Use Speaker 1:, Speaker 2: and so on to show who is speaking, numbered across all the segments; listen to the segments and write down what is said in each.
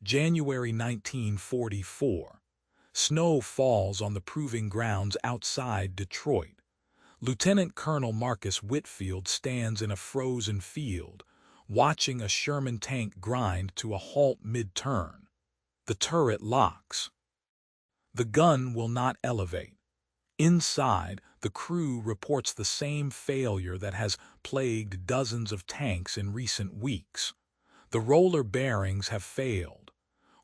Speaker 1: January 1944. Snow falls on the proving grounds outside Detroit. Lieutenant Colonel Marcus Whitfield stands in a frozen field, watching a Sherman tank grind to a halt mid-turn. The turret locks. The gun will not elevate. Inside, the crew reports the same failure that has plagued dozens of tanks in recent weeks. The roller bearings have failed.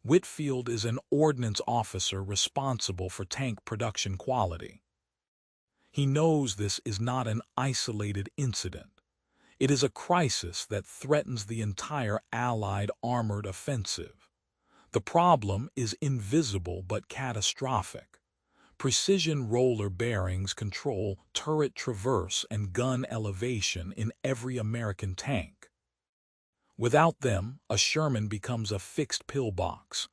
Speaker 1: Whitfield is an ordnance officer responsible for tank production quality. He knows this is not an isolated incident. It is a crisis that threatens the entire Allied armored offensive. The problem is invisible but catastrophic. Precision roller bearings control turret traverse and gun elevation in every American tank. Without them, a Sherman becomes a fixed pillbox.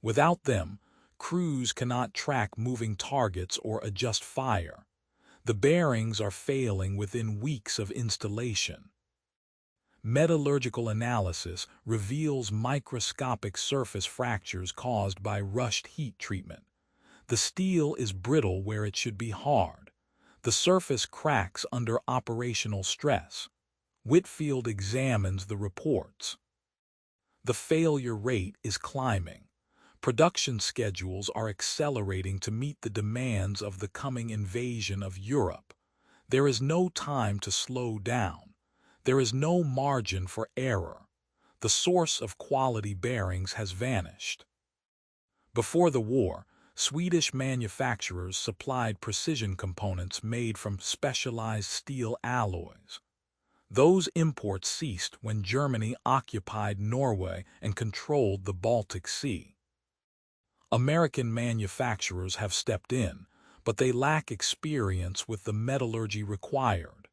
Speaker 1: Without them, crews cannot track moving targets or adjust fire. The bearings are failing within weeks of installation. Metallurgical analysis reveals microscopic surface fractures caused by rushed heat treatment. The steel is brittle where it should be hard. The surface cracks under operational stress. Whitfield examines the reports. The failure rate is climbing. Production schedules are accelerating to meet the demands of the coming invasion of Europe. There is no time to slow down. There is no margin for error. The source of quality bearings has vanished. Before the war, Swedish manufacturers supplied precision components made from specialized steel alloys. Those imports ceased when Germany occupied Norway and controlled the Baltic Sea. American manufacturers have stepped in, but they lack experience with the metallurgy required.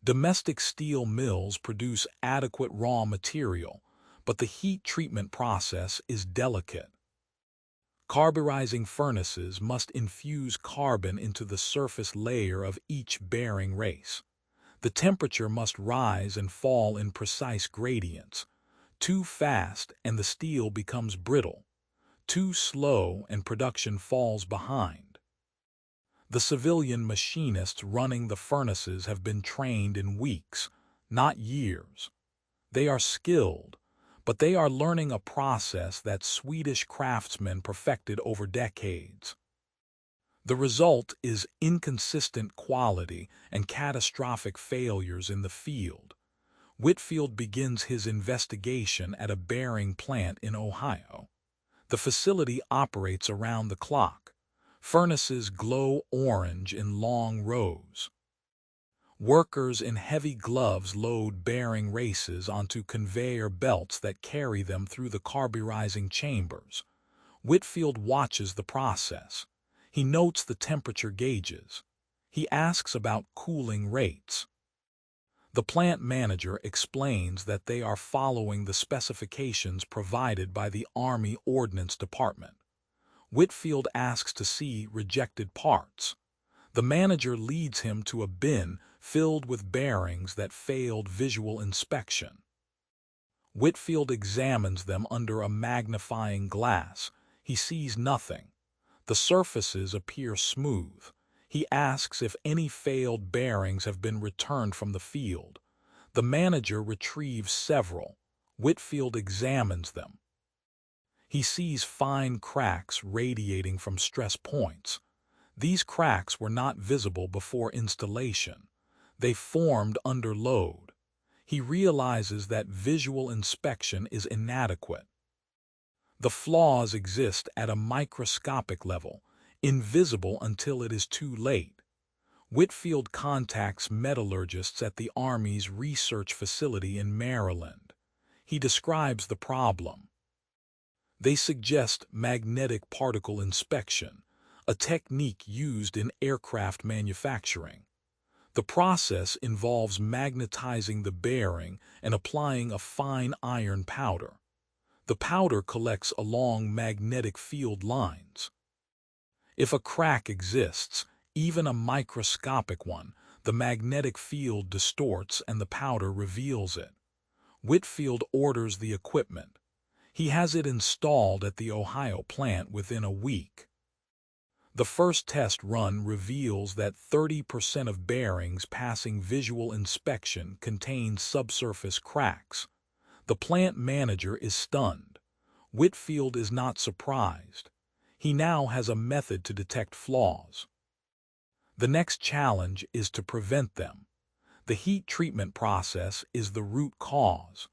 Speaker 1: Domestic steel mills produce adequate raw material, but the heat treatment process is delicate. Carburizing furnaces must infuse carbon into the surface layer of each bearing race. The temperature must rise and fall in precise gradients. Too fast and the steel becomes brittle. Too slow and production falls behind. The civilian machinists running the furnaces have been trained in weeks, not years. They are skilled, but they are learning a process that Swedish craftsmen perfected over decades. The result is inconsistent quality and catastrophic failures in the field. Whitfield begins his investigation at a bearing plant in Ohio. The facility operates around the clock. Furnaces glow orange in long rows. Workers in heavy gloves load bearing races onto conveyor belts that carry them through the carburizing chambers. Whitfield watches the process. He notes the temperature gauges. He asks about cooling rates. The plant manager explains that they are following the specifications provided by the Army Ordnance Department. Whitfield asks to see rejected parts. The manager leads him to a bin filled with bearings that failed visual inspection. Whitfield examines them under a magnifying glass. He sees nothing. The surfaces appear smooth. He asks if any failed bearings have been returned from the field. The manager retrieves several. Whitfield examines them. He sees fine cracks radiating from stress points. These cracks were not visible before installation. They formed under load. He realizes that visual inspection is inadequate. The flaws exist at a microscopic level, invisible until it is too late. Whitfield contacts metallurgists at the Army's research facility in Maryland. He describes the problem. They suggest magnetic particle inspection, a technique used in aircraft manufacturing. The process involves magnetizing the bearing and applying a fine iron powder. The powder collects along magnetic field lines. If a crack exists, even a microscopic one, the magnetic field distorts and the powder reveals it. Whitfield orders the equipment. He has it installed at the Ohio plant within a week. The first test run reveals that 30% of bearings passing visual inspection contain subsurface cracks. The plant manager is stunned. Whitfield is not surprised. He now has a method to detect flaws. The next challenge is to prevent them. The heat treatment process is the root cause.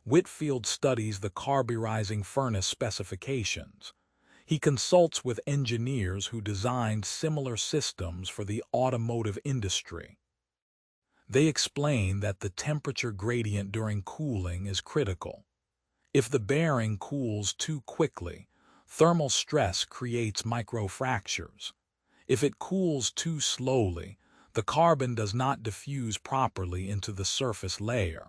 Speaker 1: Whitfield studies the carburizing furnace specifications. He consults with engineers who designed similar systems for the automotive industry. They explain that the temperature gradient during cooling is critical. If the bearing cools too quickly, thermal stress creates microfractures. If it cools too slowly, the carbon does not diffuse properly into the surface layer.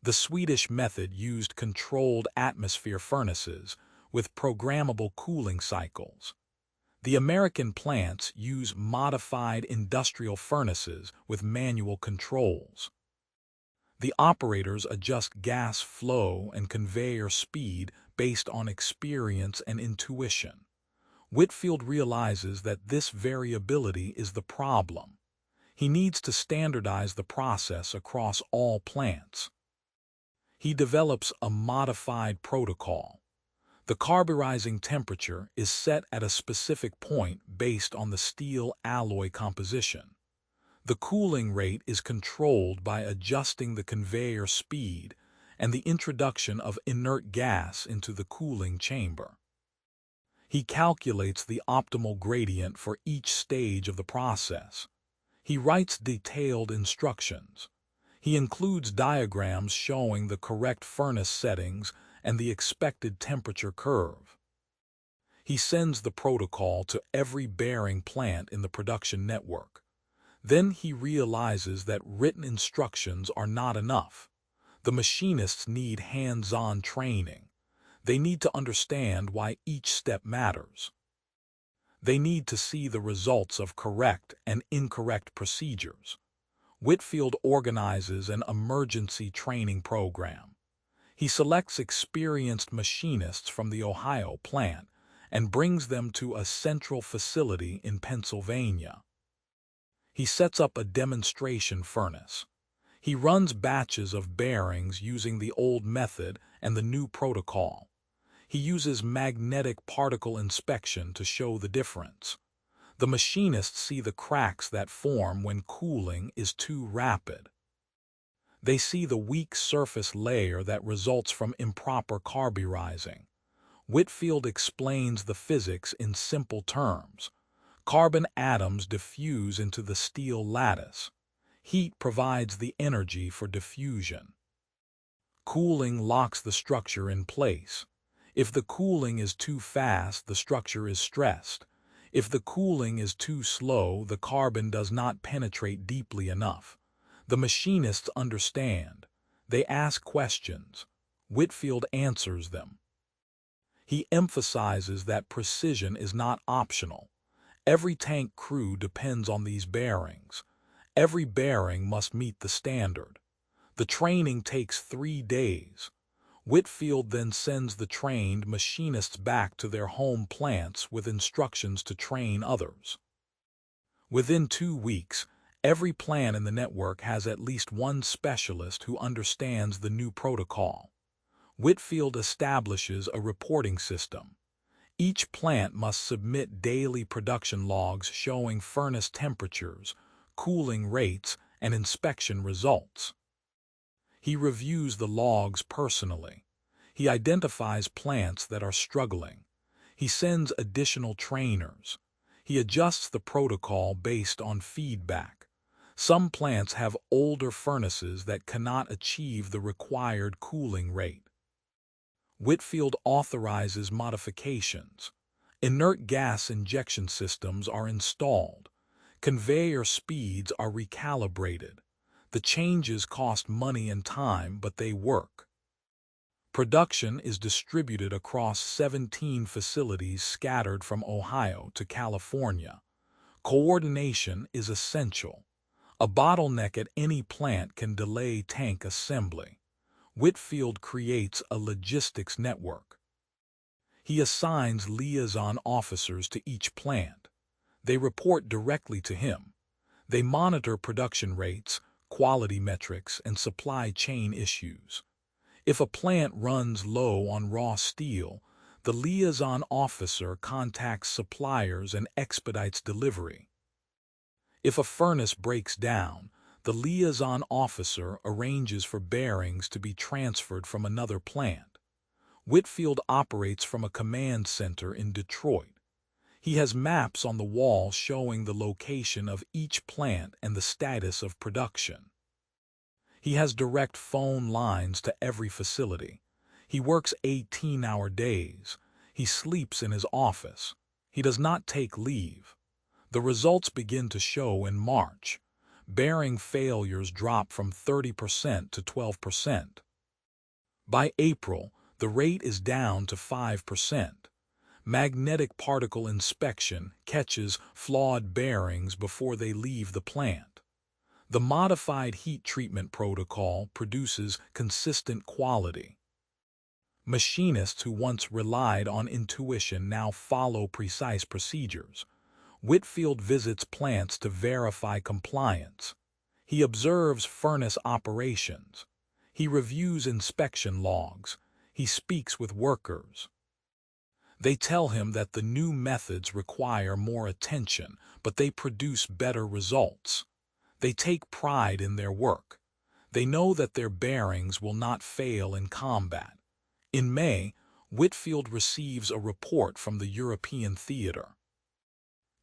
Speaker 1: The Swedish method used controlled atmosphere furnaces with programmable cooling cycles. The American plants use modified industrial furnaces with manual controls. The operators adjust gas flow and conveyor speed based on experience and intuition. Whitfield realizes that this variability is the problem. He needs to standardize the process across all plants. He develops a modified protocol. The carburizing temperature is set at a specific point based on the steel alloy composition. The cooling rate is controlled by adjusting the conveyor speed and the introduction of inert gas into the cooling chamber. He calculates the optimal gradient for each stage of the process. He writes detailed instructions. He includes diagrams showing the correct furnace settings and the expected temperature curve. He sends the protocol to every bearing plant in the production network. Then he realizes that written instructions are not enough. The machinists need hands-on training. They need to understand why each step matters. They need to see the results of correct and incorrect procedures. Whitfield organizes an emergency training program. He selects experienced machinists from the Ohio plant and brings them to a central facility in Pennsylvania. He sets up a demonstration furnace. He runs batches of bearings using the old method and the new protocol. He uses magnetic particle inspection to show the difference. The machinists see the cracks that form when cooling is too rapid. They see the weak surface layer that results from improper carburizing. Whitfield explains the physics in simple terms. Carbon atoms diffuse into the steel lattice. Heat provides the energy for diffusion. Cooling locks the structure in place. If the cooling is too fast, the structure is stressed. If the cooling is too slow, the carbon does not penetrate deeply enough. The machinists understand. They ask questions. Whitfield answers them. He emphasizes that precision is not optional. Every tank crew depends on these bearings. Every bearing must meet the standard. The training takes 3 days. Whitfield then sends the trained machinists back to their home plants with instructions to train others. Within 2 weeks, every plant in the network has at least one specialist who understands the new protocol. Whitfield establishes a reporting system. Each plant must submit daily production logs showing furnace temperatures, cooling rates, and inspection results. He reviews the logs personally. He identifies plants that are struggling. He sends additional trainers. He adjusts the protocol based on feedback. Some plants have older furnaces that cannot achieve the required cooling rate. Whitfield authorizes modifications. Inert gas injection systems are installed. Conveyor speeds are recalibrated. The changes cost money and time, but they work. Production is distributed across 17 facilities scattered from Ohio to California. Coordination is essential. A bottleneck at any plant can delay tank assembly. Whitfield creates a logistics network. He assigns liaison officers to each plant. They report directly to him. They monitor production rates, quality metrics, and supply chain issues. If a plant runs low on raw steel, the liaison officer contacts suppliers and expedites delivery. If a furnace breaks down, the liaison officer arranges for bearings to be transferred from another plant. Whitfield operates from a command center in Detroit. He has maps on the wall showing the location of each plant and the status of production. He has direct phone lines to every facility. He works 18-hour days. He sleeps in his office. He does not take leave. The results begin to show in March. Bearing failures drop from 30% to 12%. By April, the rate is down to 5%. Magnetic particle inspection catches flawed bearings before they leave the plant. The modified heat treatment protocol produces consistent quality. Machinists who once relied on intuition now follow precise procedures. Whitfield visits plants to verify compliance. He observes furnace operations. He reviews inspection logs. He speaks with workers. They tell him that the new methods require more attention, but they produce better results. They take pride in their work. They know that their bearings will not fail in combat. In May, Whitfield receives a report from the European theater.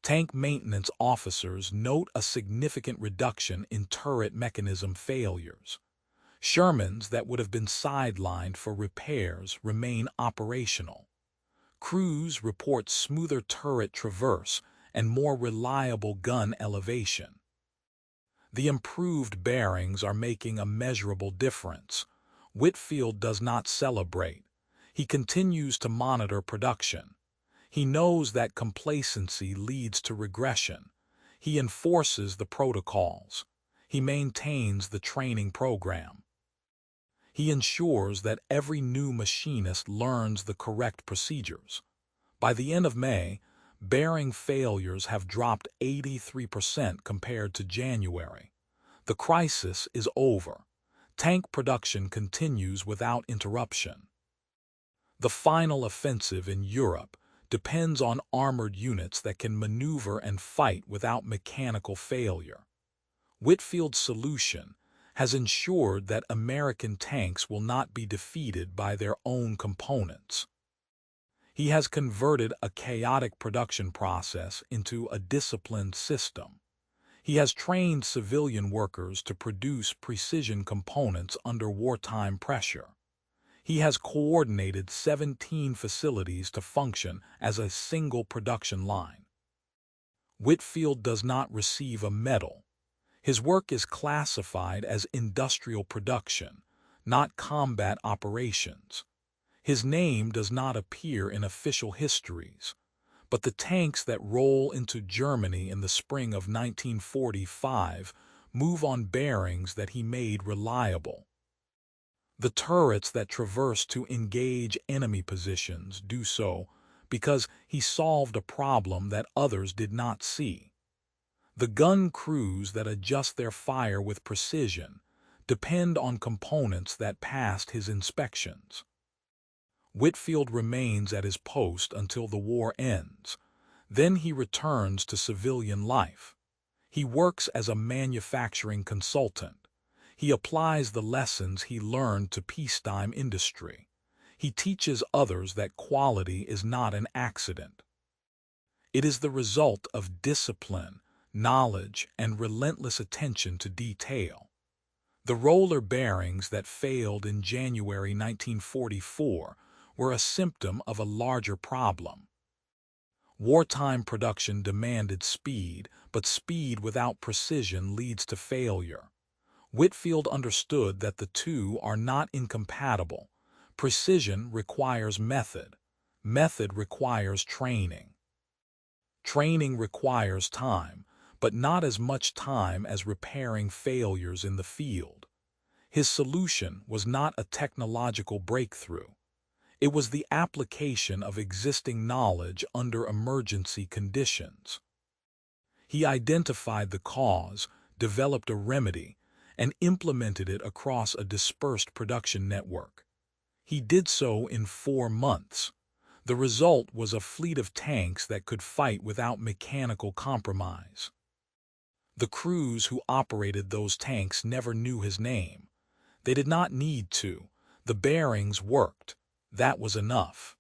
Speaker 1: Tank maintenance officers note a significant reduction in turret mechanism failures. Shermans that would have been sidelined for repairs remain operational. Crews report smoother turret traverse and more reliable gun elevation. The improved bearings are making a measurable difference. Whitfield does not celebrate. He continues to monitor production. He knows that complacency leads to regression. He enforces the protocols. He maintains the training program. He ensures that every new machinist learns the correct procedures. By the end of May, bearing failures have dropped 83% compared to January. The crisis is over. Tank production continues without interruption. The final offensive in Europe depends on armored units that can maneuver and fight without mechanical failure. Whitfield's solution has ensured that American tanks will not be defeated by their own components. He has converted a chaotic production process into a disciplined system. He has trained civilian workers to produce precision components under wartime pressure. He has coordinated 17 facilities to function as a single production line. Whitfield does not receive a medal. His work is classified as industrial production, not combat operations. His name does not appear in official histories, but the tanks that roll into Germany in the spring of 1945 move on bearings that he made reliable. The turrets that traverse to engage enemy positions do so because he solved a problem that others did not see. The gun crews that adjust their fire with precision depend on components that passed his inspections. Whitfield remains at his post until the war ends. Then he returns to civilian life. He works as a manufacturing consultant. He applies the lessons he learned to peacetime industry. He teaches others that quality is not an accident. It is the result of discipline, knowledge, and relentless attention to detail. The roller bearings that failed in January 1944 were a symptom of a larger problem. Wartime production demanded speed, but speed without precision leads to failure. Whitfield understood that the two are not incompatible. Precision requires method. Method requires training. Training requires time, but not as much time as repairing failures in the field. His solution was not a technological breakthrough. It was the application of existing knowledge under emergency conditions. He identified the cause, developed a remedy, and implemented it across a dispersed production network. He did so in 4 months. The result was a fleet of tanks that could fight without mechanical compromise. The crews who operated those tanks never knew his name. They did not need to. The bearings worked. That was enough.